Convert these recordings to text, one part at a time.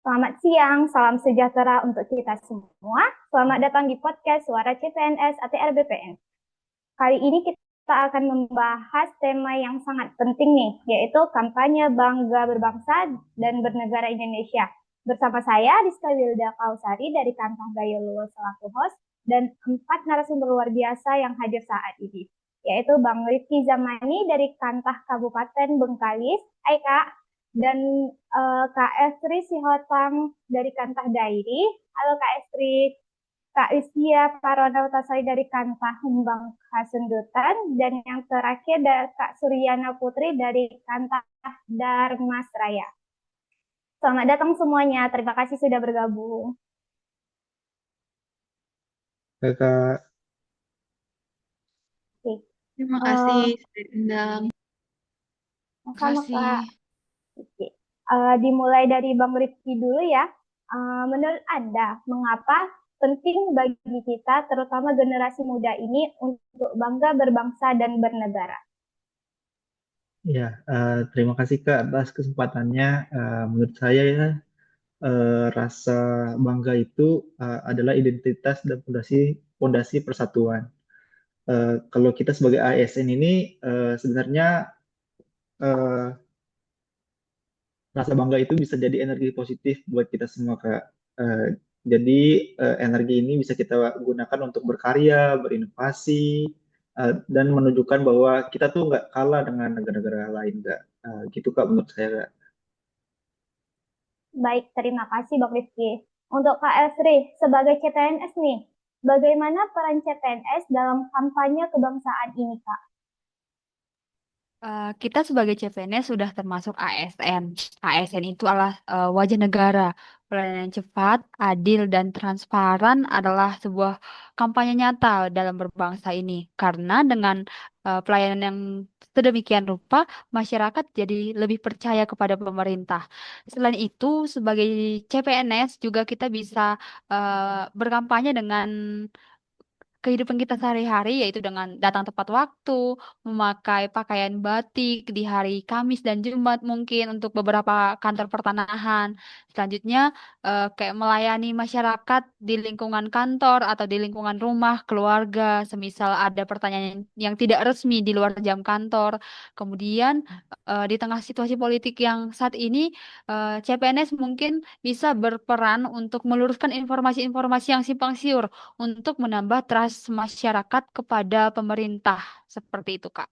Selamat siang, salam sejahtera untuk kita semua. Selamat datang di podcast Suara CPNS ATR BPN. Kali ini kita akan membahas tema yang sangat penting nih, yaitu kampanye Bangga Berbangsa dan Bernegara Indonesia. Bersama saya, Rizka Wilda Kausari dari Kantah Gayo Luo selaku host, dan 4 narasumber luar biasa yang hadir saat ini, yaitu Bang Rifki Zamani dari Kantah Kabupaten Bengkalis. Hai Kak, dan Kak Estri Sihotang dari Kantah Dairi. Halo Kak Estri. Kak Istia Paronautasari dari Kantah Humbang Hasundutan, dan yang terakhir dari Kak Suryana Putri dari Kantah Darmas Raya. Selamat datang semuanya, terima kasih sudah bergabung. Kakak, Oke, Terima kasih uh, sudah diundang. sama Makasih. Kak. Oke. Dimulai dari Bang Rifki dulu ya. Menurut Anda, mengapa penting bagi kita, terutama generasi muda ini, untuk bangga berbangsa dan bernegara? ya terima kasih Kak atas kesempatannya. Menurut saya ya rasa bangga itu adalah identitas dan fondasi persatuan. Kalau kita sebagai ASN ini sebenarnya eh, rasa bangga itu bisa jadi energi positif buat kita semua Kak. Eh, jadi energi ini bisa kita gunakan untuk berkarya, berinovasi, dan menunjukkan bahwa kita tuh nggak kalah dengan negara-negara lain Kak. Gitu Kak menurut saya Kak. Baik, terima kasih Bang Rifki. Untuk Kak Esri, sebagai CPNS nih, bagaimana peran CPNS dalam kampanye kebangsaan ini, Kak? Kita sebagai CPNS sudah termasuk ASN. ASN itu adalah wajah negara. Pelayanan cepat, adil, dan transparan adalah sebuah kampanye nyata dalam berbangsa ini. Karena dengan pelayanan yang sedemikian rupa, masyarakat jadi lebih percaya kepada pemerintah. Selain itu, sebagai CPNS juga kita bisa berkampanye dengan kehidupan kita sehari-hari, yaitu dengan datang tepat waktu, memakai pakaian batik di hari Kamis dan Jumat mungkin untuk beberapa kantor pertanahan. Selanjutnya, kayak melayani masyarakat di lingkungan kantor atau di lingkungan rumah, keluarga, semisal ada pertanyaan yang tidak resmi di luar jam kantor. Kemudian, di tengah situasi politik yang saat ini, CPNS mungkin bisa berperan untuk meluruskan informasi-informasi yang simpang siur untuk menambah trust masyarakat kepada pemerintah. Seperti itu, Kak.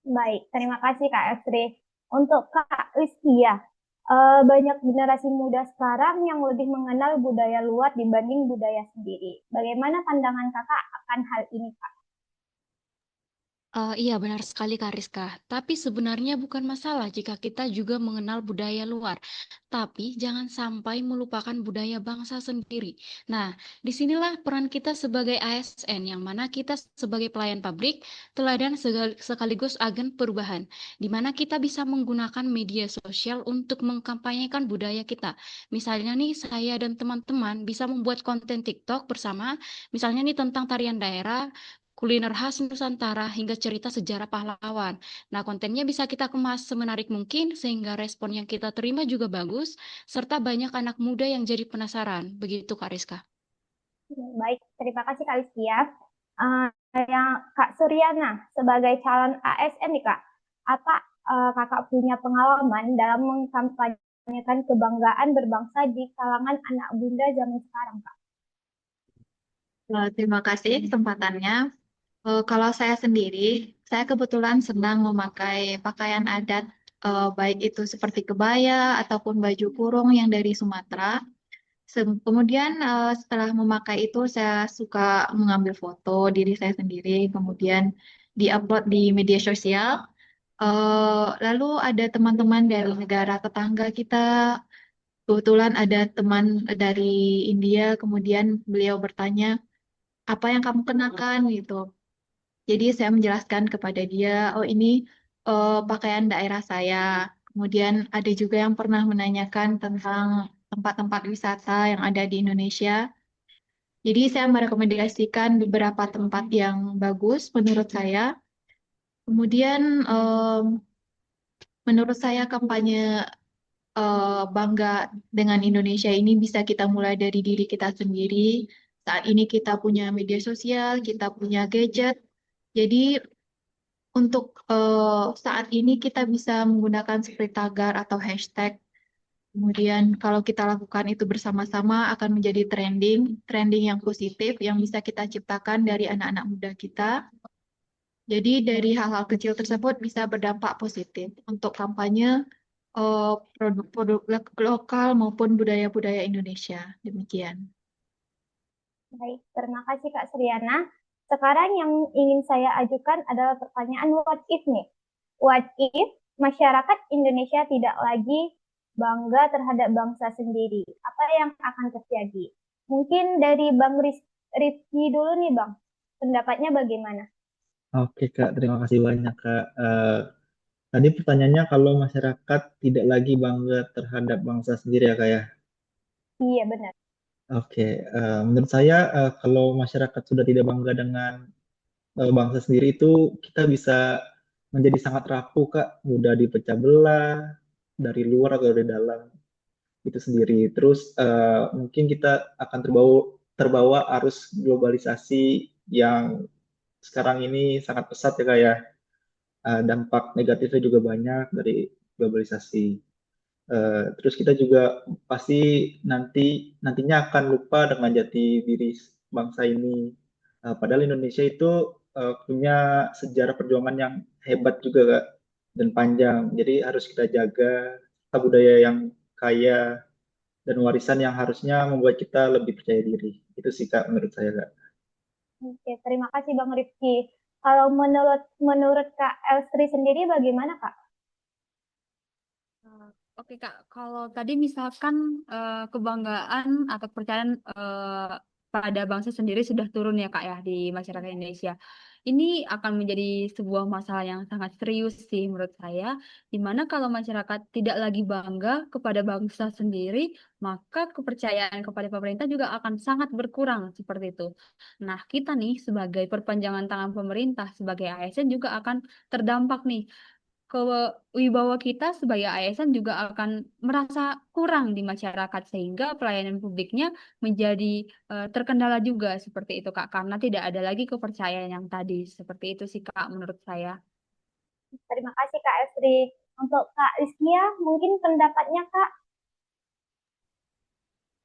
Baik, terima kasih Kak Esri. Untuk Kak Listia, banyak generasi muda sekarang yang lebih mengenal budaya luar dibanding budaya sendiri. Bagaimana pandangan Kakak akan hal ini, Kak? Iya, benar sekali Kak Rizka. Tapi sebenarnya bukan masalah jika kita juga mengenal budaya luar. Tapi jangan sampai melupakan budaya bangsa sendiri. Nah, disinilah peran kita sebagai ASN, yang mana kita sebagai pelayan publik, teladan sekaligus agen perubahan, di mana kita bisa menggunakan media sosial untuk mengkampanyekan budaya kita. Misalnya nih, saya dan teman-teman bisa membuat konten TikTok bersama, misalnya nih tentang tarian daerah, kuliner khas Nusantara, hingga cerita sejarah pahlawan. Nah, kontennya bisa kita kemas semenarik mungkin sehingga respon yang kita terima juga bagus, serta banyak anak muda yang jadi penasaran. Begitu, Kak Rizka. Baik, terima kasih Kak Listia. Eh, yang Kak Suryana, sebagai calon ASN nih Kak, apa Kakak punya pengalaman dalam mengkampanyekan kebanggaan berbangsa di kalangan anak bunda zaman sekarang, Kak? Terima kasih kesempatannya. Kalau saya sendiri, saya kebetulan senang memakai pakaian adat, baik itu seperti kebaya ataupun baju kurung yang dari Sumatera. Kemudian setelah memakai itu, saya suka mengambil foto diri saya sendiri, kemudian diupload di media sosial. Lalu ada teman-teman dari negara tetangga kita, kebetulan ada teman dari India, kemudian beliau bertanya, apa yang kamu kenakan gitu. Jadi saya menjelaskan kepada dia, oh ini pakaian daerah saya. Kemudian ada juga yang pernah menanyakan tentang tempat-tempat wisata yang ada di Indonesia. Jadi saya merekomendasikan beberapa tempat yang bagus menurut saya. Kemudian menurut saya kampanye bangga dengan Indonesia ini bisa kita mulai dari diri kita sendiri. Saat ini kita punya media sosial, kita punya gadget. Jadi untuk saat ini kita bisa menggunakan seperti tagar atau hashtag. Kemudian kalau kita lakukan itu bersama-sama akan menjadi trending yang positif yang bisa kita ciptakan dari anak-anak muda kita. Jadi dari hal-hal kecil tersebut bisa berdampak positif untuk kampanye produk-produk lokal maupun budaya-budaya Indonesia. Demikian. Baik, terima kasih Kak Suryana. Sekarang yang ingin saya ajukan adalah pertanyaan what if nih. What if masyarakat Indonesia tidak lagi bangga terhadap bangsa sendiri? Apa yang akan terjadi? Mungkin dari Bang Rizky dulu nih Bang. Pendapatnya bagaimana? Oke Kak, terima kasih banyak Kak. Tadi pertanyaannya kalau masyarakat tidak lagi bangga terhadap bangsa sendiri ya Kak ya. Iya benar. Oke, menurut saya kalau masyarakat sudah tidak bangga dengan bangsa sendiri itu kita bisa menjadi sangat rapuh Kak, mudah dipecah belah dari luar atau dari dalam itu sendiri. Terus mungkin kita akan terbawa arus globalisasi yang sekarang ini sangat pesat ya Kak ya. Dampak negatifnya juga banyak dari globalisasi. Terus kita juga pasti nantinya akan lupa dengan jati diri bangsa ini. Padahal Indonesia itu punya sejarah perjuangan yang hebat juga Kak, dan panjang. Jadi harus kita jaga budaya yang kaya dan warisan yang harusnya membuat kita lebih percaya diri. Itu sih Kak menurut saya Kak. Oke, terima kasih Bang Rizky. Kalau menurut Kak Elstri sendiri bagaimana Kak? Oke Kak, kalau tadi misalkan kebanggaan atau kepercayaan pada bangsa sendiri sudah turun ya Kak ya di masyarakat Indonesia. Ini akan menjadi sebuah masalah yang sangat serius sih menurut saya, di mana kalau masyarakat tidak lagi bangga kepada bangsa sendiri, maka kepercayaan kepada pemerintah juga akan sangat berkurang seperti itu. Nah, kita nih sebagai perpanjangan tangan pemerintah, sebagai ASN juga akan terdampak nih wibawa kita sebagai ASN juga akan merasa kurang di masyarakat sehingga pelayanan publiknya menjadi terkendala juga seperti itu Kak karena tidak ada lagi kepercayaan yang tadi seperti itu sih Kak menurut saya. Terima kasih Kak Elstri. Untuk Kak Rizkia, mungkin pendapatnya Kak?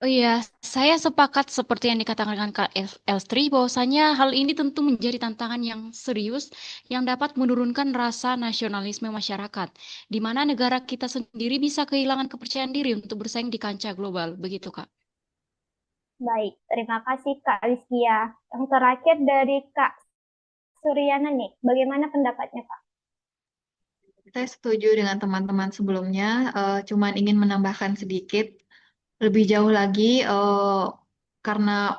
Oh iya, saya sepakat seperti yang dikatakan Kak Elstri bahwasanya hal ini tentu menjadi tantangan yang serius yang dapat menurunkan rasa nasionalisme masyarakat, di mana negara kita sendiri bisa kehilangan kepercayaan diri untuk bersaing di kancah global. Begitu, Kak. Baik, terima kasih Kak Rizkia. Yang terakhir dari Kak Suryana nih, bagaimana pendapatnya Kak? Saya setuju dengan teman-teman sebelumnya, cuman ingin menambahkan sedikit lebih jauh lagi karena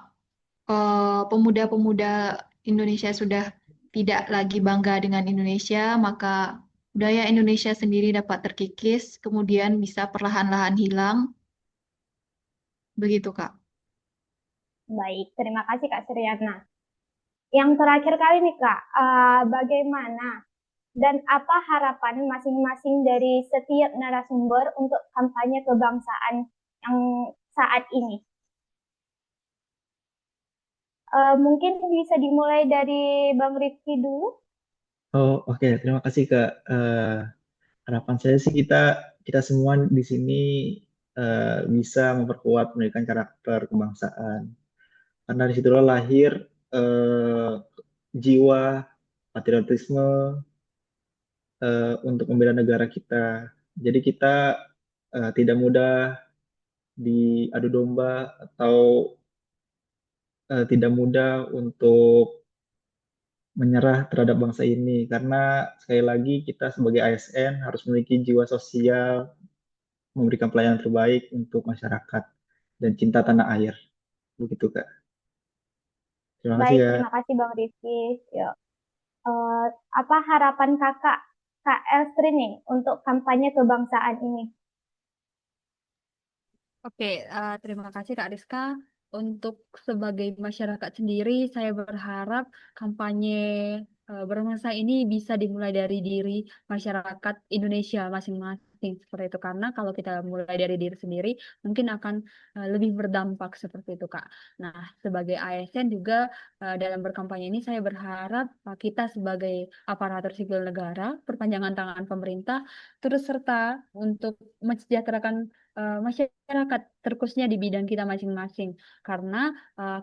pemuda-pemuda Indonesia sudah tidak lagi bangga dengan Indonesia, maka budaya Indonesia sendiri dapat terkikis, kemudian bisa perlahan-lahan hilang. Begitu, Kak. Baik, terima kasih Kak Suryana. Yang terakhir kali nih Kak, bagaimana dan apa harapan masing-masing dari setiap narasumber untuk kampanye kebangsaan yang saat ini? Mungkin bisa dimulai dari Bang Rifki dulu. Oh oke, terima kasih Kak. Harapan saya sih kita semua di sini bisa memperkuat pendidikan karakter kebangsaan. Karena disitulah lahir jiwa patriotisme untuk membela negara kita. Jadi kita tidak mudah diadu domba atau tidak mudah untuk menyerah terhadap bangsa ini. Karena sekali lagi kita sebagai ASN harus memiliki jiwa sosial, memberikan pelayanan terbaik untuk masyarakat dan cinta tanah air. Begitu Kak. Terima kasih Baik, Kak. terima kasih Bang Rifki. Yuk. Apa harapan kakak Kak Elstri nih untuk kampanye kebangsaan ini? Oke, terima kasih Kak Rizka. Untuk sebagai masyarakat sendiri, saya berharap kampanye berbangsa ini bisa dimulai dari diri masyarakat Indonesia masing-masing. masing-masing seperti itu. Karena kalau kita mulai dari diri sendiri, mungkin akan lebih berdampak seperti itu, Kak. Nah, sebagai ASN juga dalam berkampanye ini saya berharap kita sebagai aparatur sipil negara, perpanjangan tangan pemerintah, turut serta untuk mensejahterakan masyarakat, terkhususnya di bidang kita masing-masing. Karena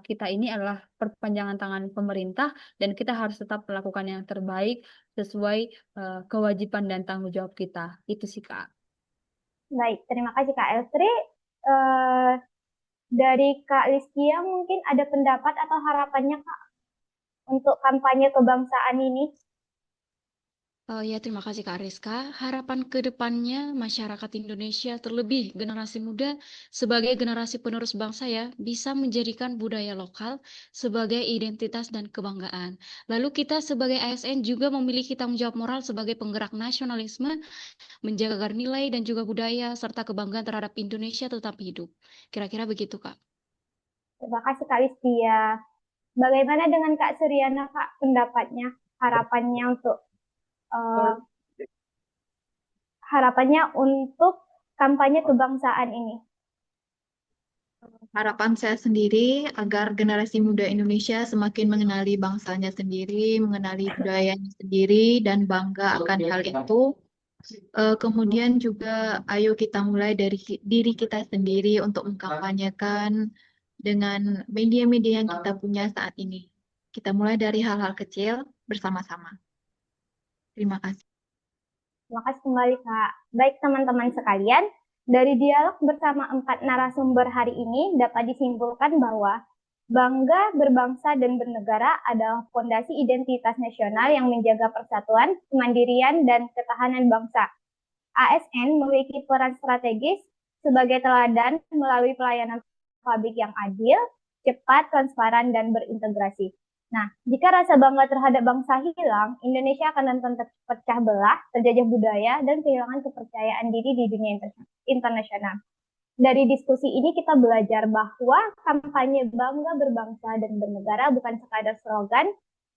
kita ini adalah perpanjangan tangan pemerintah dan kita harus tetap melakukan yang terbaik sesuai kewajiban dan tanggung jawab kita. Itu sih, Kak. Baik, terima kasih Kak Elstri. Eh, dari Kak Liskia mungkin ada pendapat atau harapannya Kak untuk kampanye kebangsaan ini? Ya, terima kasih Kak Rizka. Harapan ke depannya masyarakat Indonesia, terlebih generasi muda, sebagai generasi penerus bangsa ya, bisa menjadikan budaya lokal sebagai identitas dan kebanggaan. Lalu kita sebagai ASN juga memiliki tanggung jawab moral sebagai penggerak nasionalisme, menjaga agar nilai dan juga budaya serta kebanggaan terhadap Indonesia tetap hidup. Kira-kira begitu, Kak. Terima kasih Kak Liskia. Bagaimana dengan Kak Suryana Kak pendapatnya, harapannya untuk kampanye kebangsaan ini? Harapan saya sendiri agar generasi muda Indonesia semakin mengenali bangsanya sendiri, mengenali budayanya sendiri, dan bangga akan hal itu. Kemudian juga ayo kita mulai dari diri kita sendiri untuk mengkampanyekan dengan media-media yang kita punya saat ini. Kita mulai dari hal-hal kecil bersama-sama. Terima kasih. Terima kasih kembali Kak. Baik teman-teman sekalian, dari dialog bersama 4 narasumber hari ini dapat disimpulkan bahwa bangga berbangsa dan bernegara adalah fondasi identitas nasional yang menjaga persatuan, kemandirian, dan ketahanan bangsa. ASN memiliki peran strategis sebagai teladan melalui pelayanan publik yang adil, cepat, transparan, dan berintegrasi. Nah, jika rasa bangga terhadap bangsa hilang, Indonesia akan rentan terpecah belah, terjajah budaya, dan kehilangan kepercayaan diri di dunia internasional. Dari diskusi ini kita belajar bahwa kampanye bangga berbangsa dan bernegara bukan sekadar slogan,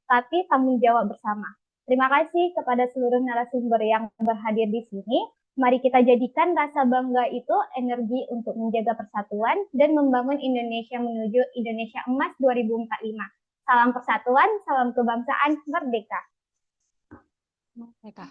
tapi tanggung jawab bersama. Terima kasih kepada seluruh narasumber yang berhadir di sini. Mari kita jadikan rasa bangga itu energi untuk menjaga persatuan dan membangun Indonesia menuju Indonesia Emas 2045. Salam persatuan, salam kebangsaan, merdeka. Merdeka.